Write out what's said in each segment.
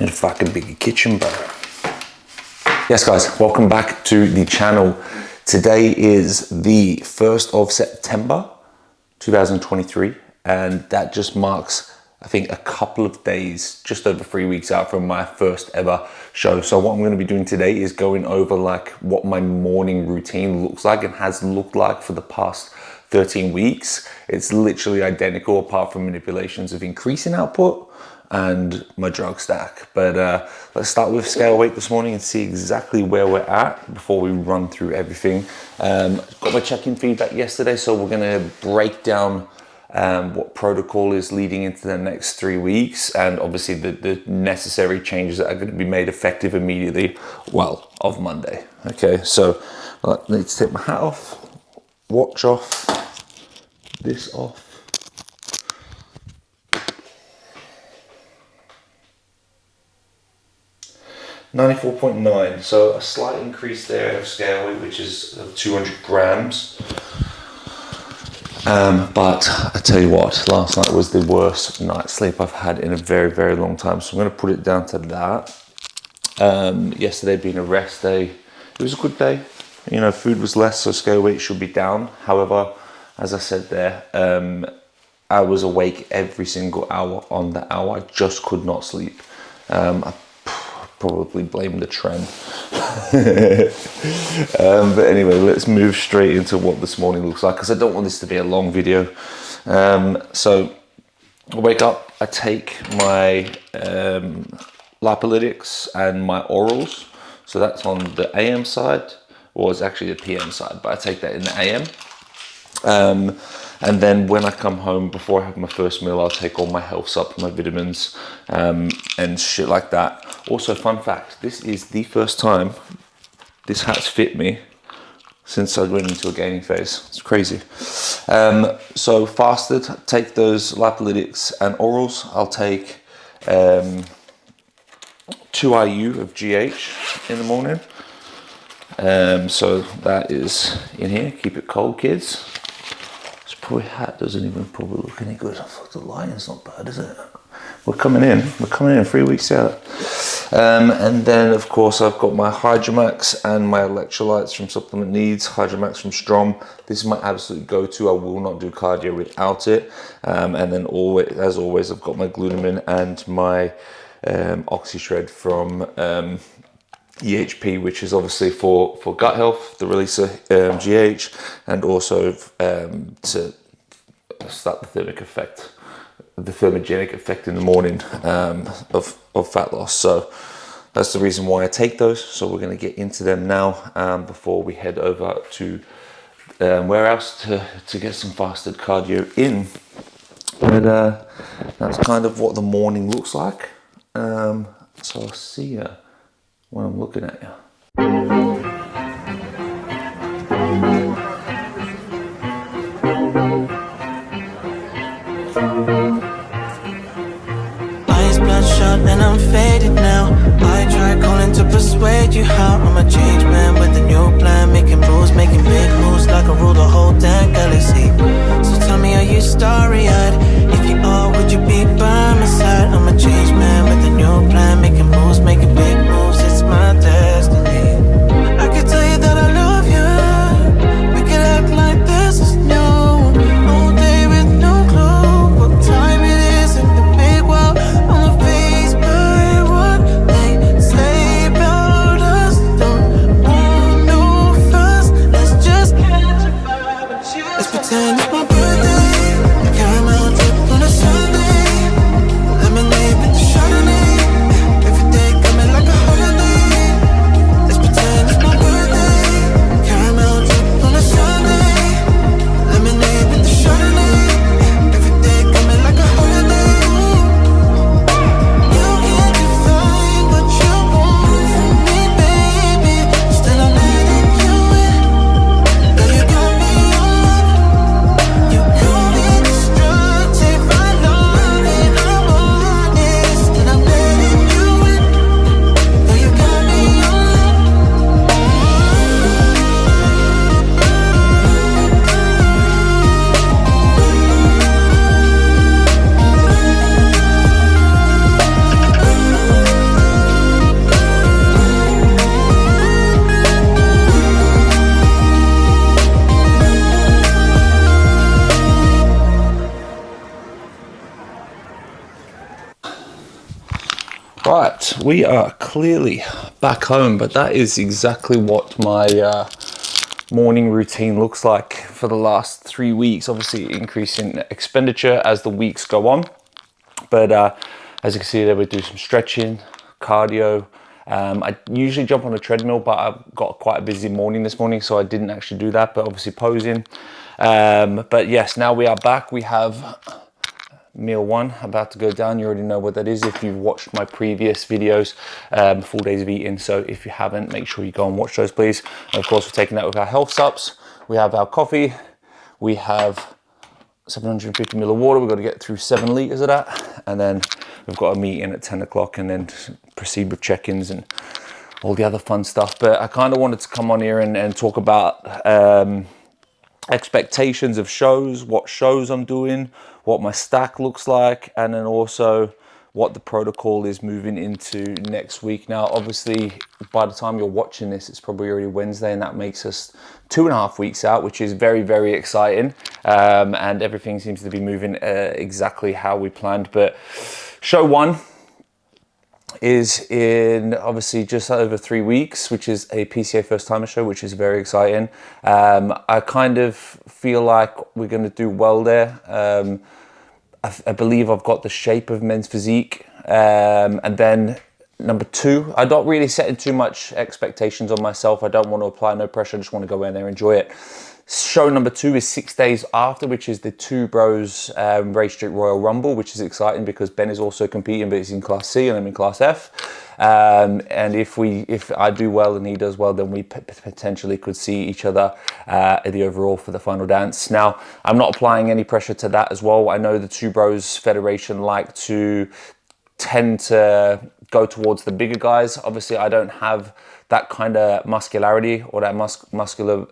Need a fucking bigger kitchen, bro. Yes, guys, welcome back to the channel. Today is the 1st of September, 2023, and that just marks, I think, a couple of days, just over 3 weeks out from my first ever show. So what I'm going to be doing today is going over like what my morning routine looks like and has looked like for the past 13 weeks. It's literally identical apart from manipulations of increasing output and my drug stack. But let's start with scale weight this morning and see exactly where we're at before we run through everything. Got my check-in feedback yesterday, so we're gonna break down what protocol is leading into the next 3 weeks, and obviously the necessary changes that are going to be made effective immediately, well, of Monday. Okay, so I need to take my hat off, watch off, this off. 94.9, so a slight increase there of scale weight, which is 200 grams. But I tell you what, last night was the worst night's sleep I've had in a very, very long time. So I'm going to put it down to that. Yesterday being a rest day, it was a good day. You know, food was less, so scale weight should be down. However, as I said there, I was awake every single hour on the hour. I just could not sleep. I probably blame the trend. But anyway, let's move straight into what this morning looks like, because I don't want this to be a long video. So I wake up, I take my lipolytics and my orals. So that's on the AM side, or it's actually the PM side, but I take that in the AM. And then when I come home, before I have my first meal, I'll take all my health supplements, my vitamins, and shit like that. Also, fun fact, this is the first time this hat's fit me since I went into a gaining phase. It's crazy. So fasted, take those lipolytics and orals. I'll take 2 IU of GH in the morning. So that is in here. Keep it cold, kids. Probably hat doesn't even probably look any good. I thought the lighting's not bad, is it? We're coming in 3 weeks out. And then of course I've got my Hydromax and my electrolytes from Supplement Needs, Hydromax from Strom. This is my absolute go-to. I will not do cardio without it. And then always, as always, I've got my glutamine and my OxyShred from EHP, which is obviously for gut health, the release of GH, and also to start the thermogenic effect in the morning of fat loss. So that's the reason why I take those. So we're going to get into them now before we head over to warehouse to get some fasted cardio in. But that's kind of what the morning looks like. So I'll see you when I'm looking at you. Eyes bloodshot and I'm faded now. I try calling to persuade you how I'm a changed man with a new plan, making moves, making big moves like I rule the whole damn galaxy. So tell me, are you starry-eyed? If you are, would you be by my side? I'm a changed man with a new plan, making moves, making big moves. It's my destiny. I could tell you that I love you. We could act like this is new. All day with no clue what time it is in the big world. I'm faced by what they say about us. Don't want no fuss. Let's just catch a vibe. Let's pretend it's my birthday. Come out to Right, we are clearly back home, but that is exactly what my morning routine looks like for the last 3 weeks. Obviously increasing expenditure as the weeks go on, but as you can see there, we do some stretching, cardio. I usually jump on a treadmill, but I've got quite a busy morning this morning, so I didn't actually do that, but obviously posing. But yes, now we are back. We have meal one about to go down. You already know what that is if you've watched my previous videos, 4 days of eating. So if you haven't, make sure you go and watch those, please. And of course, we're taking that with our health SUPPS. We have our coffee. We have 750 ml of water. We've got to get through 7 liters of that. And then we've got a meeting at 10 o'clock and then proceed with check-ins and all the other fun stuff. But I kind of wanted to come on here and talk about expectations of shows, what shows I'm doing, what my stack looks like, and then also what the protocol is moving into next week. Now, obviously, by the time you're watching this, it's probably already Wednesday, and that makes us 2.5 weeks out, which is very, very exciting. And everything seems to be moving exactly how we planned. But show one is in obviously just over 3 weeks, which is a PCA first timer show, which is very exciting. I kind of feel like we're going to do well there. I believe I've got the shape of men's physique. And then number two, I'm not really setting too much expectations on myself. I don't want to apply no pressure. I just want to go in there and enjoy it. Show number two is 6 days after, which is the Two Bros Race Street Royal Rumble, which is exciting because Ben is also competing, but he's in Class C and I'm in Class F. And if I do well and he does well, then we potentially could see each other at the overall for the final dance. Now, I'm not applying any pressure to that as well. I know the Two Bros Federation like to tend to go towards the bigger guys. Obviously, I don't have that kind of muscularity or that muscular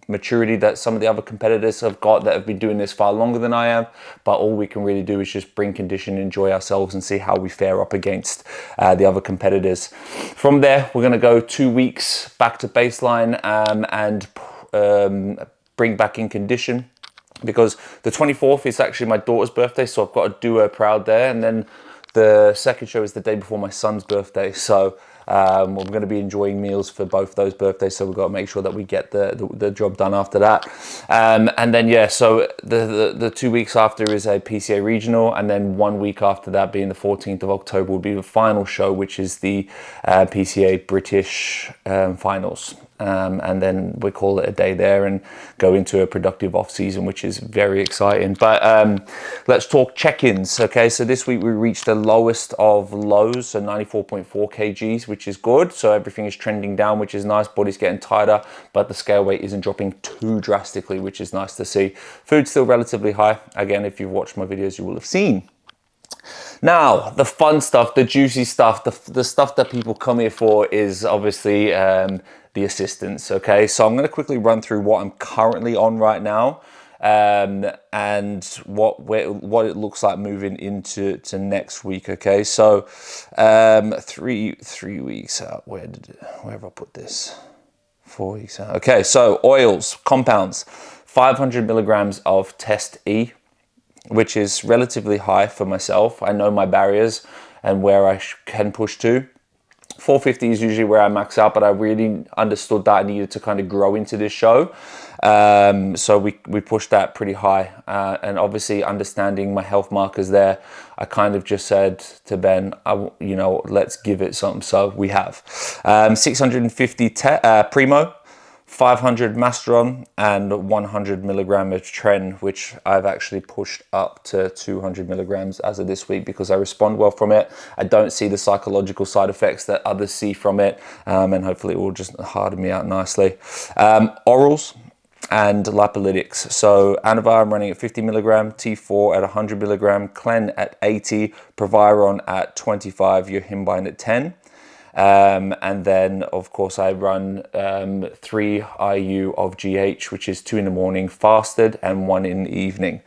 maturity that some of the other competitors have got that have been doing this far longer than I am. But all we can really do is just bring condition, enjoy ourselves, and see how we fare up against the other competitors. From there, we're going to go 2 weeks back to baseline and bring back in condition, because the 24th is actually my daughter's birthday, so I've got to do her proud there. And then the second show is the day before my son's birthday, so we're going to be enjoying meals for both those birthdays, so we've got to make sure that we get the job done after that. And then yeah, so the 2 weeks after is a PCA regional, and then 1 week after that, being the 14th of October, will be the final show, which is the PCA British finals. And then we call it a day there and go into a productive off season, which is very exciting. But let's talk check-ins. Okay, so this week we reached the lowest of lows, so 94.4 kgs, which is good. So everything is trending down, which is nice. Body's getting tighter, but the scale weight isn't dropping too drastically, which is nice to see. Food's still relatively high. Again, if you've watched my videos, you will have seen. Now, the fun stuff, the juicy stuff, the stuff that people come here for is obviously the assistance, okay? So I'm going to quickly run through what I'm currently on right now and what it looks like moving into next week, okay? So three weeks out, where have I put this? 4 weeks out. Okay, so oils, compounds, 500 milligrams of Test E, which is relatively high for myself. I know my barriers and where I can push to. 450 is usually where I max out, but I really understood that I needed to kind of grow into this show. So we pushed that pretty high. And obviously understanding my health markers there, I kind of just said to Ben, let's give it something. So we have 650 Primo, 500 Masteron, and 100 milligram of Tren, which I've actually pushed up to 200 milligrams as of this week because I respond well from it. I don't see the psychological side effects that others see from it, and hopefully it will just harden me out nicely. Orals and lipolytics. So Anavar I'm running at 50 milligram, T4 at 100 milligram, Clen at 80, Proviron at 25, Yohimbine at 10. And then of course I run 3 IU of GH, which is 2 in the morning fasted and 1 in the evening.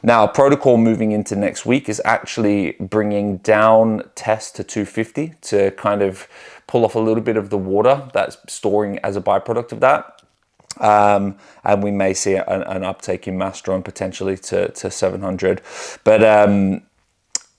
Now protocol moving into next week is actually bringing down test to 250 to kind of pull off a little bit of the water that's storing as a byproduct of that. And we may see an uptake in Masteron potentially to 700. But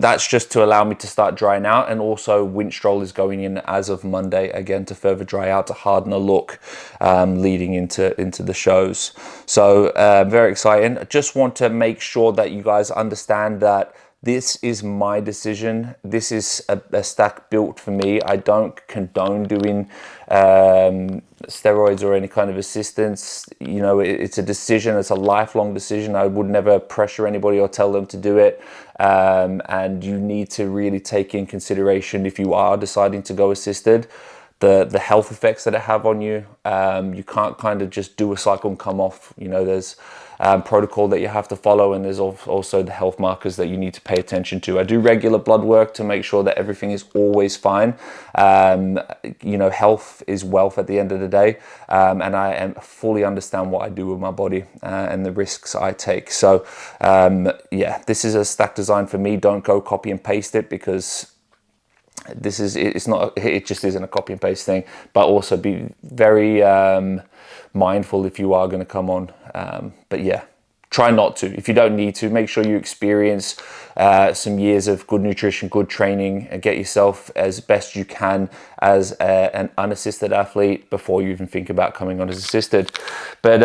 that's just to allow me to start drying out, and also Winstrol is going in as of Monday again to further dry out, to harden a look leading into the shows. So very exciting. I just want to make sure that you guys understand that this is my decision. This is a stack built for me. I don't condone doing steroids or any kind of assistance. You know, it's a decision. It's a lifelong decision. I would never pressure anybody or tell them to do it. And you need to really take in consideration, if you are deciding to go assisted, the health effects that it have on you. You can't kind of just do a cycle and come off. You know, there's protocol that you have to follow, and there's also the health markers that you need to pay attention to. I do regular blood work to make sure that everything is always fine. You know, health is wealth at the end of the day, and I fully understand what I do with my body and the risks I take. So yeah, this is a stack design for me. Don't go copy and paste it, because it just isn't a copy and paste thing. But also be very mindful if you are going to come on. But yeah, try not to. If you don't need to, make sure you experience some years of good nutrition, good training, and get yourself as best you can as an unassisted athlete before you even think about coming on as assisted. But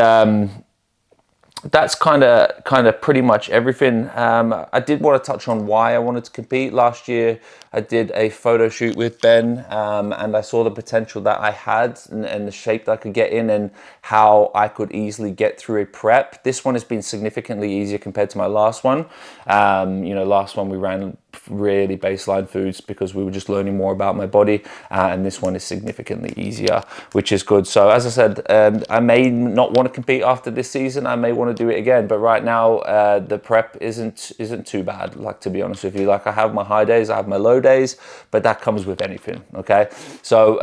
that's kind of pretty much everything. I did want to touch on why I wanted to compete. Last year I did a photo shoot with Ben, and I saw the potential that I had and the shape that I could get in, and how I could easily get through a prep. This one has been significantly easier compared to my last one. You know, last one we ran really baseline foods because we were just learning more about my body, and this one is significantly easier, which is good. So as I said, I may not want to compete after this season. I may want to do it again, but right now the prep isn't too bad, like, to be honest with you. Like, I have my high days, I have my low days, but that comes with anything. Okay, so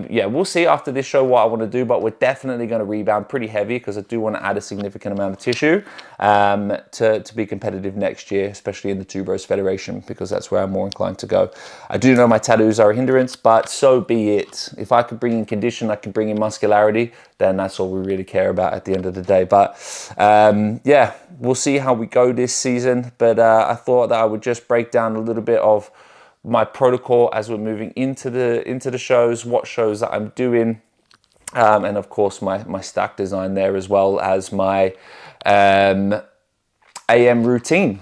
yeah, we'll see after this show what I want to do, but we're definitely going to rebound pretty heavy, because I do want to add a significant amount of tissue to be competitive next year, especially in the Two Bros Federation, because that's where I'm more inclined to go. I do know my tattoos are a hindrance, but so be it. If I could bring in condition, I could bring in muscularity, then that's all we really care about at the end of the day. But yeah, we'll see how we go this season. But I thought that I would just break down a little bit of my protocol as we're moving into the shows, what shows that I'm doing, and of course my stack design there, as well as my AM routine.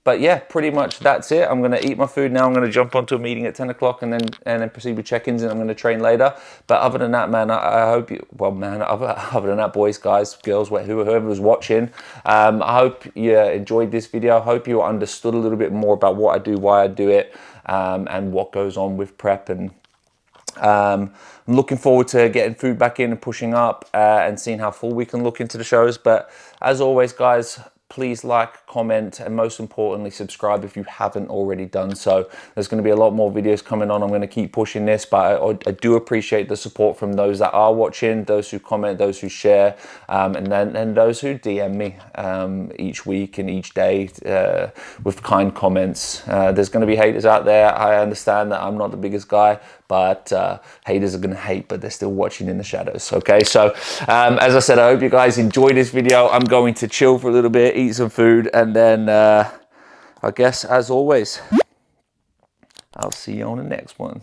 But yeah, pretty much that's it. I'm going to eat my food now. I'm going to jump onto a meeting at 10 o'clock and then proceed with check-ins, and I'm going to train later. But other than that, man, I hope you, well, man, other than that, boys, guys, girls, whoever was watching, I hope you enjoyed this video. I hope you understood a little bit more about what I do, why I do it, and what goes on with prep. And I'm looking forward to getting food back in and pushing up and seeing how full we can look into the shows. But as always, guys, please like, comment, and most importantly, subscribe if you haven't already done so. There's going to be a lot more videos coming on. I'm going to keep pushing this, but I do appreciate the support from those that are watching, those who comment, those who share, and those who DM me each week and each day with kind comments. There's going to be haters out there. I understand that I'm not the biggest guy, but haters are going to hate, but they're still watching in the shadows. Okay, so as I said, I hope you guys enjoyed this video. I'm going to chill for a little bit, eat some food, and then I guess, as always, I'll see you on the next one.